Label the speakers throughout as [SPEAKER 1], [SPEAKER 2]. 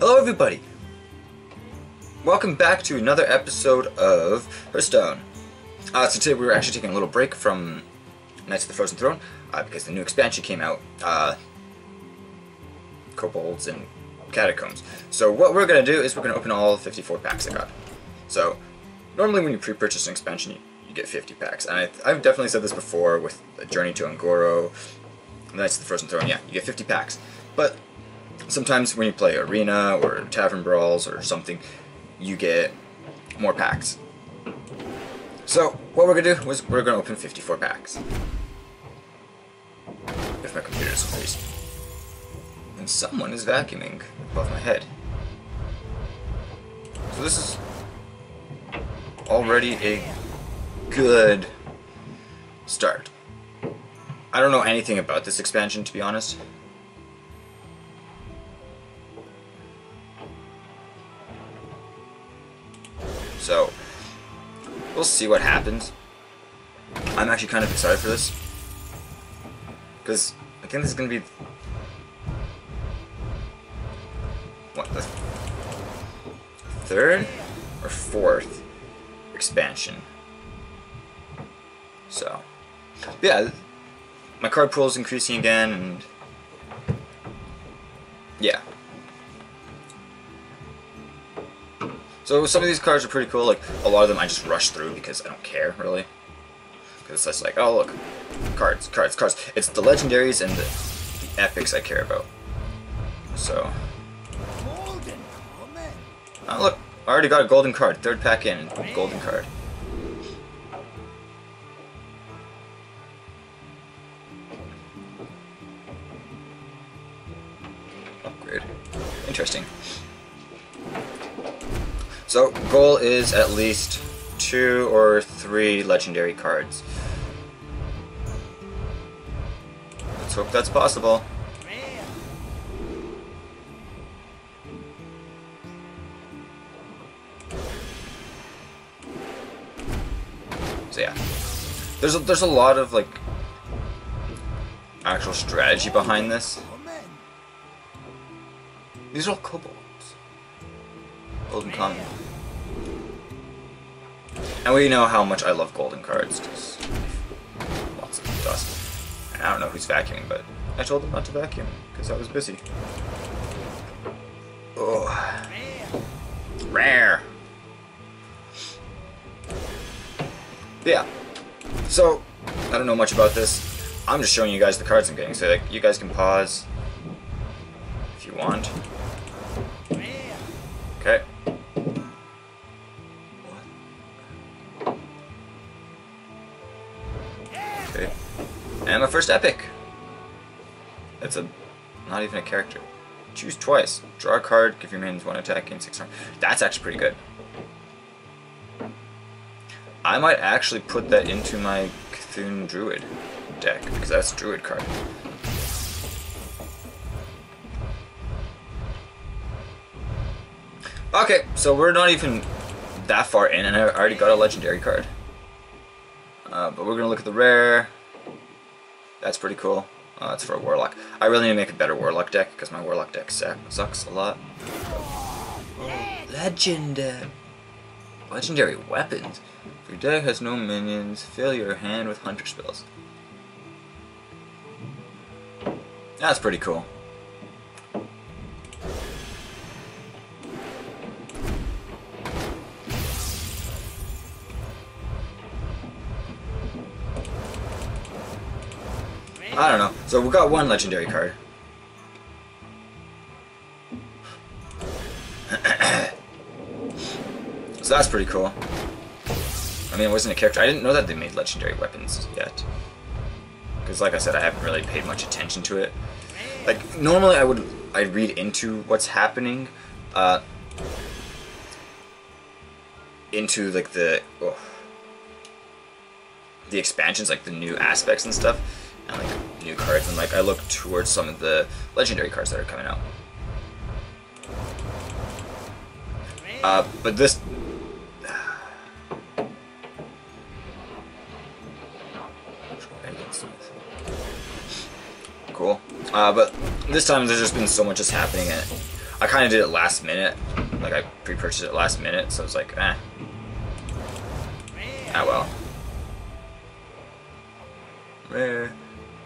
[SPEAKER 1] Hello everybody! Welcome back to another episode of Hearthstone. So today we're actually taking a little break from Knights of the Frozen Throne because the new expansion came out, Kobolds and Catacombs. So what we're going to do is we're going to open all 54 packs I got. So normally when you pre-purchase an expansion you get 50 packs, and I've definitely said this before with the Journey to Ungoro, Knights of the Frozen Throne, yeah, you get 50 packs. But sometimes when you play Arena or Tavern Brawls or something, you get more packs. So what we're going to do is we're going to open 54 packs. If my computer doesn't freeze. And someone is vacuuming above my head. So this is already a good start. I don't know anything about this expansion, to be honest. So, we'll see what happens. I'm actually kind of excited for this, because I think this is going to be the third or fourth expansion. So, yeah, my card pool is increasing again, and yeah. So some of these cards are pretty cool. Like a lot of them I just rush through because I don't care really. Because it's just like, oh look, cards, cards, cards. It's the legendaries and the epics I care about. So, oh look, I already got a golden card. Third pack in, golden card. Upgrade. Interesting. So, goal is at least 2 or 3 legendary cards. Let's hope that's possible. So yeah, there's a lot of like actual strategy behind this. These are all kobolds. Golden common. And we know how much I love golden cards, because lots of dust. And I don't know who's vacuuming, but I told them not to vacuum, because I was busy. Oh. Rare! Yeah. So, I don't know much about this. I'm just showing you guys the cards I'm getting, so like, you guys can pause if you want. Okay. Okay. And my first epic. It's not even a character. Choose twice. Draw a card, give your minions 1 attack, gain 6 armor. That's actually pretty good. I might actually put that into my Cthulhu Druid deck, because that's a Druid card. Okay, so we're not even that far in, and I already got a legendary card. But we're gonna look at the rare. That's pretty cool. It's for a warlock. I really need to make a better warlock deck because my warlock deck sucks a lot. Legendary weapons. If your deck has no minions, fill your hand with hunter spells. That's pretty cool. I don't know. So we got one legendary card. So that's pretty cool. I mean, it wasn't a character. I didn't know that they made legendary weapons yet. Because like I said, I haven't really paid much attention to it. Like, normally I'd read into what's happening. Into like the expansions, like the new aspects and stuff. And like new cards, and like I look towards some of the legendary cards that are coming out. But this cool. But this time there's just been so much just happening, and I kind of did it last minute. Like, I pre-purchased it last minute, so it's like, eh. Ah, well.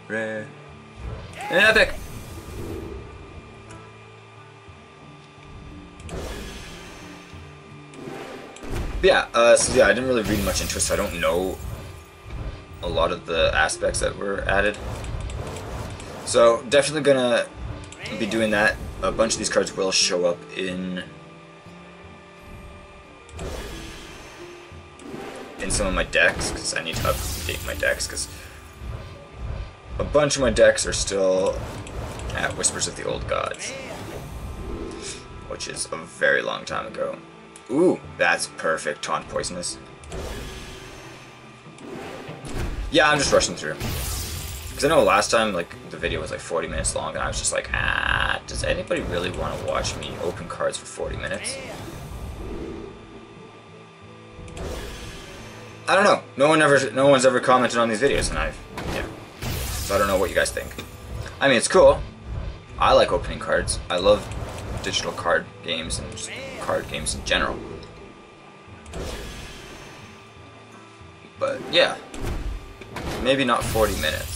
[SPEAKER 1] Rare. An epic! Yeah, so yeah, I didn't really read much into it, so I don't know a lot of the aspects that were added. So, definitely gonna be doing that. A bunch of these cards will show up in some of my decks, because I need to update my decks, because a bunch of my decks are still at Whispers of the Old Gods, which is a very long time ago. Ooh, that's perfect. Taunt Poisonous. Yeah, I'm just rushing through. Because I know last time, like, the video was like 40 minutes long, and I was just like, does anybody really want to watch me open cards for 40 minutes? I don't know. No one's ever commented on these videos, and yeah. So I don't know what you guys think. I mean, it's cool. I like opening cards. I love digital card games and just card games in general. But yeah, maybe not 40 minutes.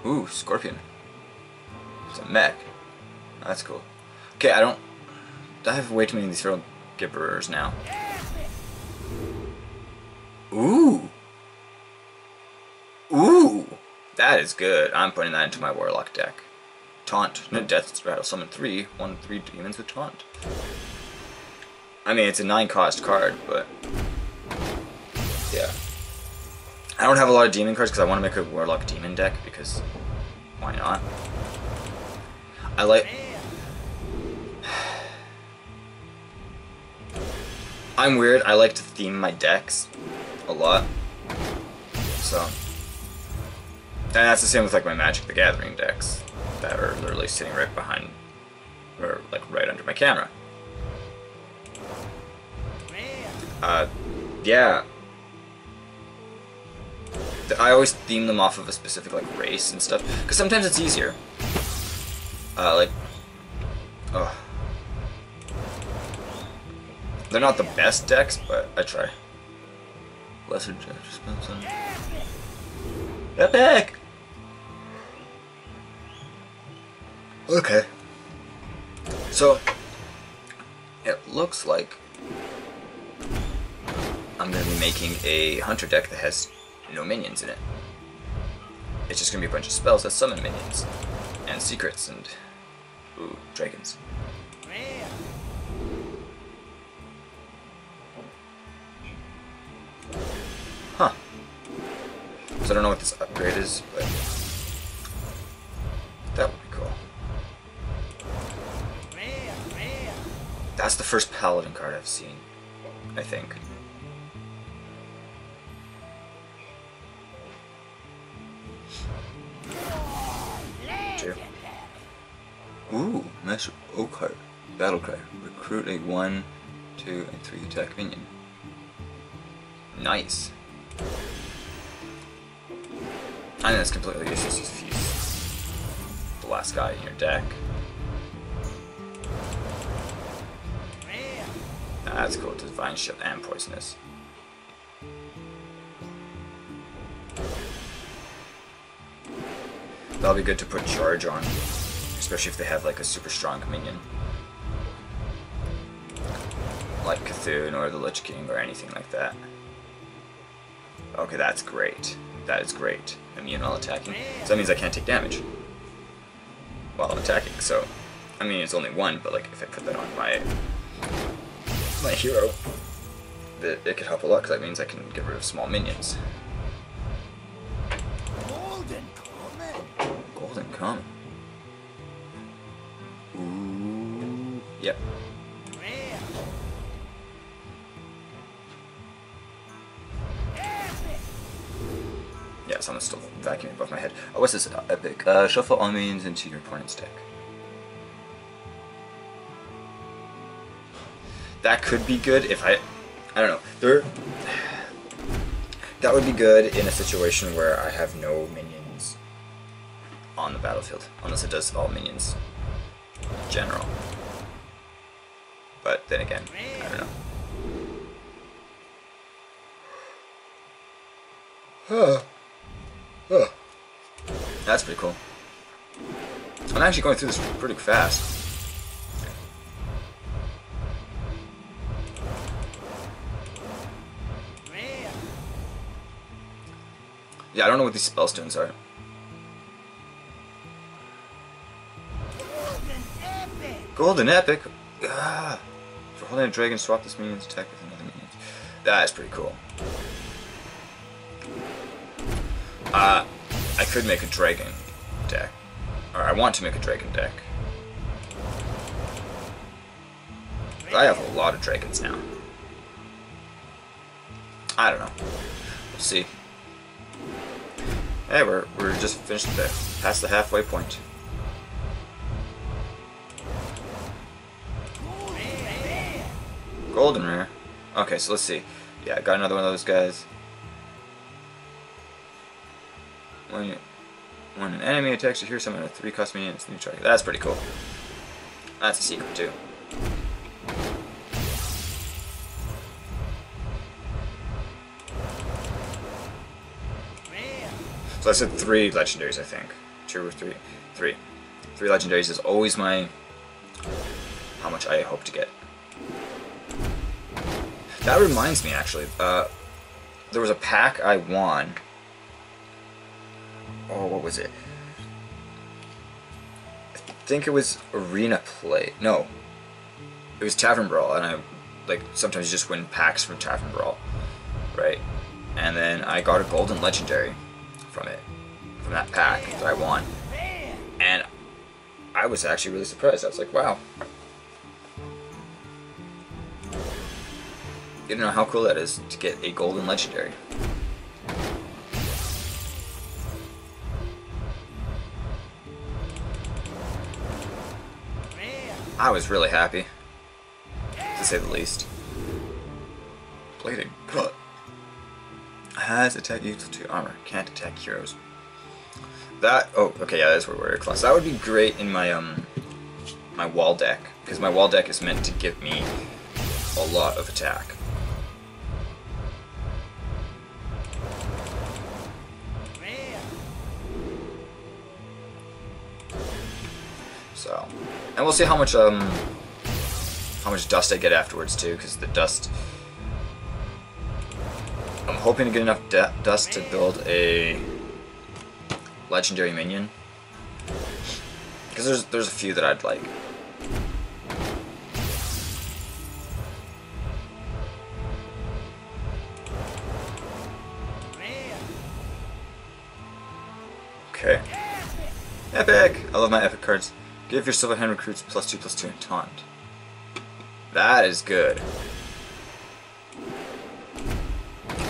[SPEAKER 1] Ooh, Scorpion. It's a mech. That's cool. Okay, I have way too many of these feral gibberers now. Ooh! Ooh! That is good. I'm putting that into my Warlock deck. Taunt. Death Rattle. Summon 3 demons with Taunt. I mean, it's a 9-cost card, but yeah. I don't have a lot of demon cards because I want to make a Warlock demon deck, because why not? I'm weird. I like to theme my decks a lot. So, and that's the same with like my Magic the Gathering decks that are literally sitting right behind, or like right under my camera. Yeah. I always theme them off of a specific like race and stuff, because sometimes it's easier. They're not the best decks, but I try. Lesser Judge, Epic! Okay. So, it looks like I'm going to be making a Hunter deck that has no minions in it. It's just going to be a bunch of spells that summon minions, and secrets, and, ooh, dragons. Huh. So I don't know what this upgrade is, but that would be cool. That's the first Paladin card I've seen, I think. Two. Ooh, Master Oakheart. Battle Cry. Recruit a 1, 2, and 3 attack minion. Nice. I think that's completely useless if you use the last guy in your deck. That's cool. Divine Shield and Poisonous. That'll be good to put charge on, especially if they have like a super strong minion, like Cthulhu or the Lich King or anything like that. Okay, that's great. That is great. Immune while attacking. So that means I can't take damage while I'm attacking. So, I mean, it's only 1, but like if I put that on my hero, it could help a lot, because that means I can get rid of small minions. Golden Common. Ooh. Yep. Yeah, someone's still vacuuming above my head. Oh, what's this epic? Shuffle all minions into your opponent's deck. That could be good if I don't know. That would be good in a situation where I have no minions on the battlefield, unless it does all minions in general. But then again, I don't know. That's pretty cool. I'm actually going through this pretty fast. Yeah, I don't know what these spellstones are. Golden Epic? Ah. For holding a dragon, swap this minion's attack with another minion. That is pretty cool. I could make a dragon deck. Or I want to make a dragon deck. I have a lot of dragons now. I don't know. We'll see. Hey, we're just finished past the halfway point. Golden rare. Okay, so let's see. Yeah, I got another one of those guys. When an enemy attacks you, here summon a 3-cost minion. It's new target. That's pretty cool. That's a secret too. So I said 3 legendaries, I think. 2 or 3. 3. 3 legendaries is always my... how much I hope to get. That reminds me, actually. There was a pack I won. Oh, what was it? I think it was Arena Play. No. It was Tavern Brawl, and sometimes you just win packs from Tavern Brawl. Right? And then I got a golden legendary from it. From that pack that I won. And I was actually really surprised. I was like, wow. You don't know how cool that is to get a golden legendary. I was really happy, to say the least. Blading Cut has attack equal to armor, can't attack heroes. That, oh, okay, yeah, that's where warrior class. That would be great in my my wall deck, because my wall deck is meant to give me a lot of attack. So, and we'll see how much dust I get afterwards too, because the dust. I'm hoping to get enough dust to build a legendary minion, because there's a few that I'd like. Okay. Epic! I love my epic cards. Give your silver hand recruits +2/+2 in taunt. That is good.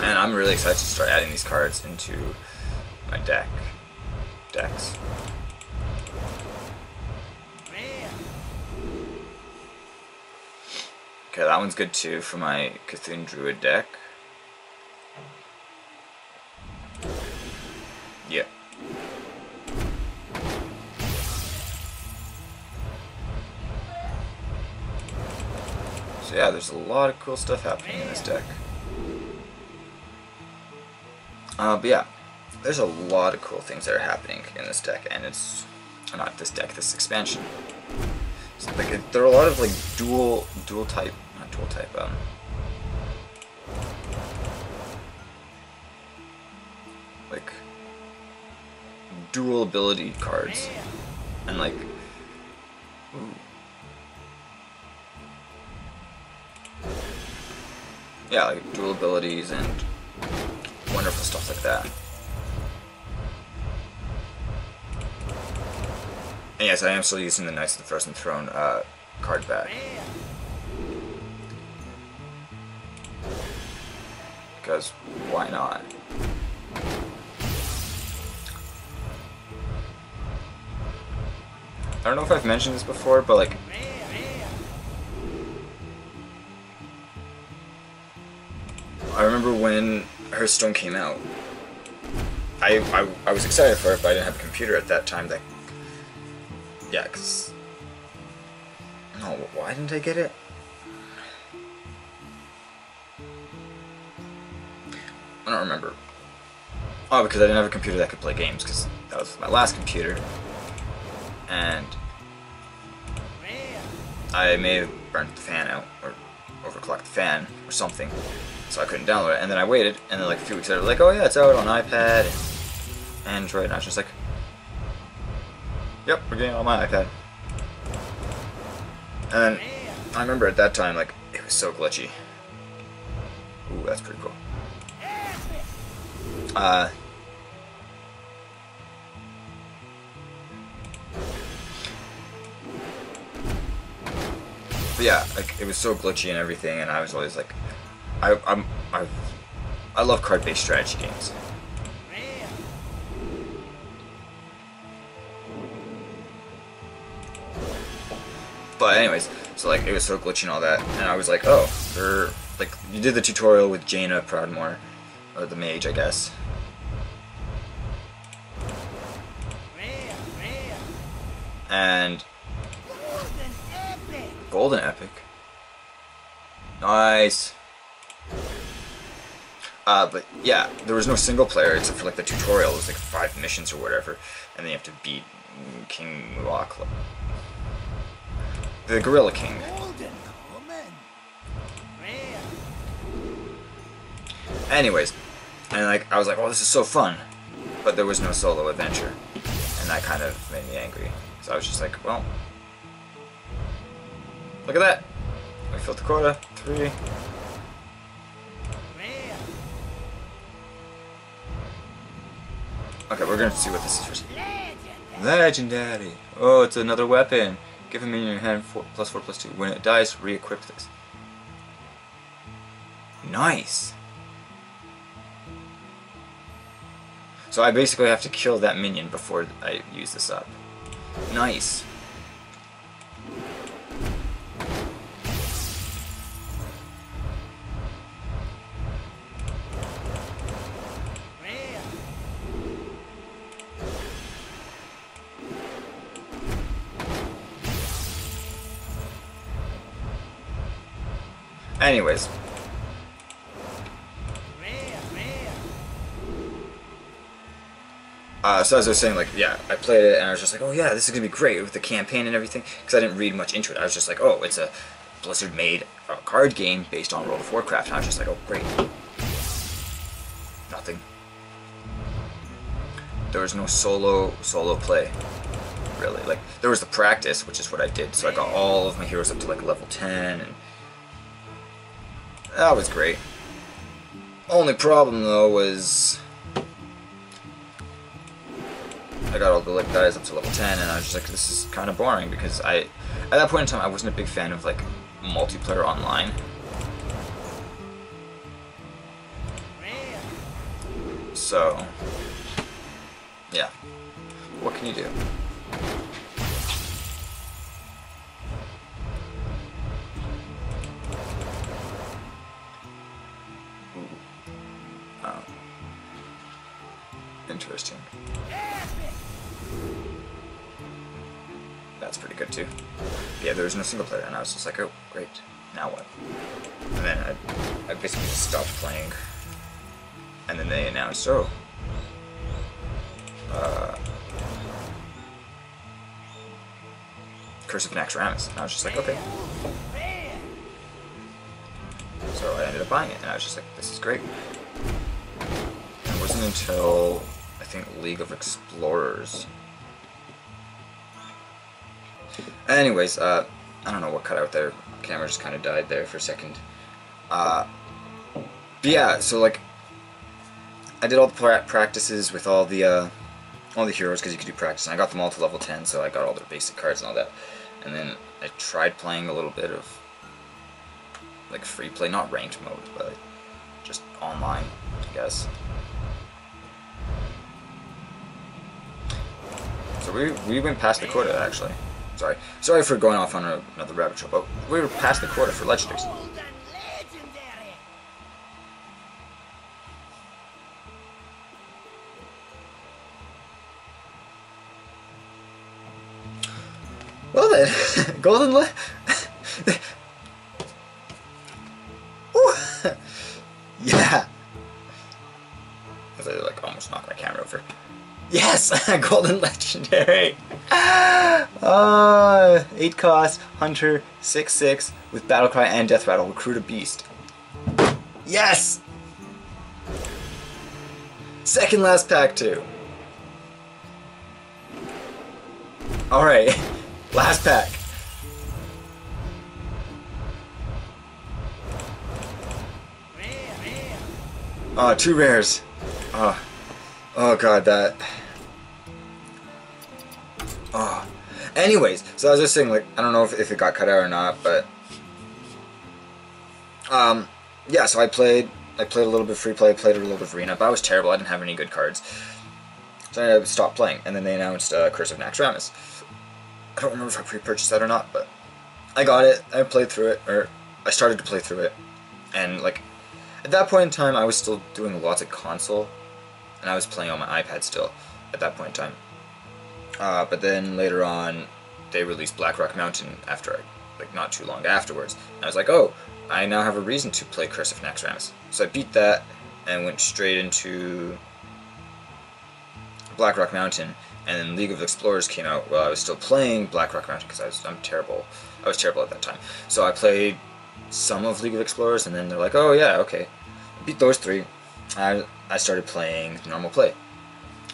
[SPEAKER 1] And I'm really excited to start adding these cards into my decks. Okay, that one's good too for my Cthulhu Druid deck. Yeah. So yeah, there's a lot of cool stuff happening in this deck. But yeah, there's a lot of cool things that are happening in this deck, and it's not this deck, this expansion. So like, there are a lot of like dual type, not dual type, like dual ability cards, and like, ooh. Yeah, like dual abilities and wonderful stuff like that. And yes, I am still using the Knights of the Frozen Throne card back. Because why not? I don't know if I've mentioned this before, but like, I remember when Hearthstone came out, I was excited for it, but I didn't have a computer at that time. That yeah, cause no, why didn't I get it? I don't remember. Oh, because I didn't have a computer that could play games, because that was my last computer, and I may have burnt the fan out, or overclocked the fan, or something, so I couldn't download it. And then I waited, and then like a few weeks later, like, oh yeah, it's out on iPad and Android, and I was just like, yep, we're getting it on my iPad. And then I remember at that time, like, it was so glitchy. Ooh, that's pretty cool. But yeah, like, it was so glitchy and everything, and I was always like, I love card-based strategy games. But anyways, so like, it was so glitchy and all that, and I was like, oh, like, you did the tutorial with Jaina Proudmoore, or the mage, I guess. And Golden Epic. Nice. But yeah, there was no single player except for like the tutorial. It was like 5 missions or whatever, and then you have to beat King Muakla, the Gorilla King. Anyways, and like I was like, oh, this is so fun, but there was no solo adventure, and that kind of made me angry. So I was just like, well, look at that. We filled the quota. 3. Okay, we're gonna see what this is first. Legendary. Oh, it's another weapon. Give a minion in your hand +4/+2. When it dies, re-equip this. Nice. So I basically have to kill that minion before I use this up. Nice. Anyways. So as I was saying, like, yeah, I played it and I was just like, oh yeah, this is gonna be great with the campaign and everything, because I didn't read much into it. I was just like, oh, it's a Blizzard-made card game based on World of Warcraft, and I was just like, oh, great. Nothing. There was no solo play, really. Like, there was the practice, which is what I did, so I got all of my heroes up to like level 10, and that was great. Only problem though was I got all the like guys up to level 10, and I was just like, this is kind of boring, because at that point in time I wasn't a big fan of like multiplayer online. So yeah, what can you do? Interesting. That's pretty good too. Yeah, there was no single player, and I was just like, oh, great. Now what? And then I basically just stopped playing. And then they announced, oh, Curse of Naxxramas. And I was just like, okay. So I ended up buying it, and I was just like, this is great. And it wasn't until I think League of Explorers. Anyways, I don't know what cut out there. Camera just kind of died there for a second. But yeah, so like, I did all the practices with all the heroes, because you could do practice, and I got them all to level 10, so I got all their basic cards and all that. And then I tried playing a little bit of like free play, not ranked mode, but just online, I guess. So we went past the quota, actually. Sorry for going off on another rabbit trail, but we were past the quota for legendaries. Well then, golden le- yeah. I was like almost knocked my camera over. Yes, golden legendary. 8 cost, hunter, 6/6 with battle cry and death rattle. Recruit a beast. Yes. Second last pack too. All right, last pack. Oh, 2 rares. Oh god, that. Oh. Anyways, so I was just saying, like, I don't know if it got cut out or not, but yeah. So I played a little bit of free play, played a little bit of arena, but I was terrible. I didn't have any good cards, so I stopped playing. And then they announced Curse of Naxxramas. I don't remember if I pre-purchased that or not, but I got it. I played through it, or I started to play through it, and like at that point in time, I was still doing lots of console, and I was playing on my iPad still at that point in time. But then later on, they released Blackrock Mountain after, like, not too long afterwards. And I was like, oh, I now have a reason to play Curse of Naxxramas. So I beat that and went straight into Blackrock Mountain. And then League of Explorers came out while I was still playing Blackrock Mountain because I'm terrible. I was terrible at that time. So I played some of League of Explorers, and then they're like, oh yeah, okay. I beat those 3. I started playing normal play.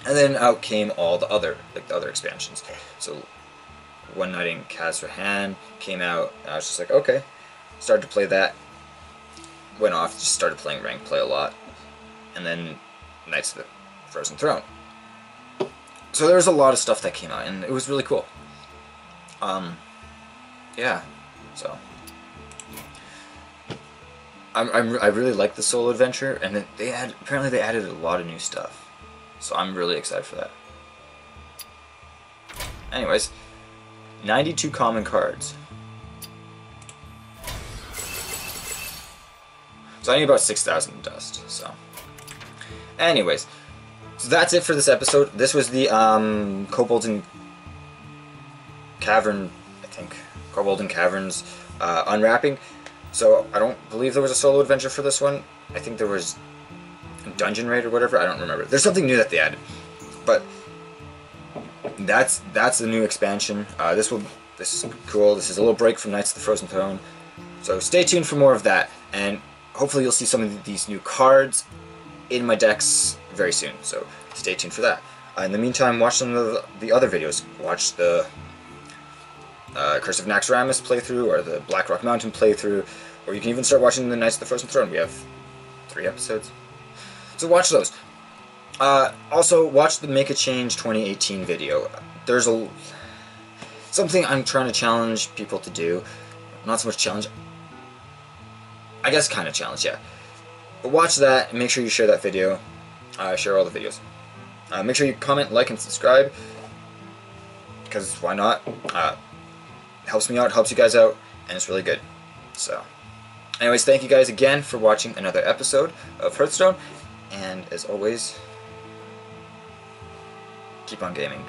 [SPEAKER 1] And then out came all the other expansions. So One Night in Khazrahan came out, and I was just like, okay. Started to play that. Went off, just started playing ranked play a lot. And then Knights of the Frozen Throne. So there was a lot of stuff that came out, and it was really cool. Yeah, so I really like the solo adventure, and apparently they added a lot of new stuff. So I'm really excited for that. Anyways, 92 common cards. So I need about 6,000 dust, so. Anyways, so that's it for this episode. This was the Kobolds and Cavern, I think. Kobolds and Caverns unwrapping. So I don't believe there was a solo adventure for this one. I think there was Dungeon Raid or whatever. I don't remember. There's something new that they added, but that's the new expansion. This is cool. This is a little break from Knights of the Frozen Throne. So stay tuned for more of that, and hopefully you'll see some of these new cards in my decks very soon. So stay tuned for that. In the meantime, watch some of the other videos. Watch the Curse of Naxxramas playthrough, or the Blackrock Mountain playthrough, or you can even start watching the Knights of the Frozen Throne. We have 3 episodes. So watch those. Also, watch the Make a Change 2018 video. There's something I'm trying to challenge people to do. Not so much challenge. I guess kind of challenge, yeah. But watch that, and make sure you share that video. Share all the videos. Make sure you comment, like, and subscribe. Because why not? Helps me out, helps you guys out, and it's really good. So, anyways, thank you guys again for watching another episode of Hearthstone. And as always, keep on gaming.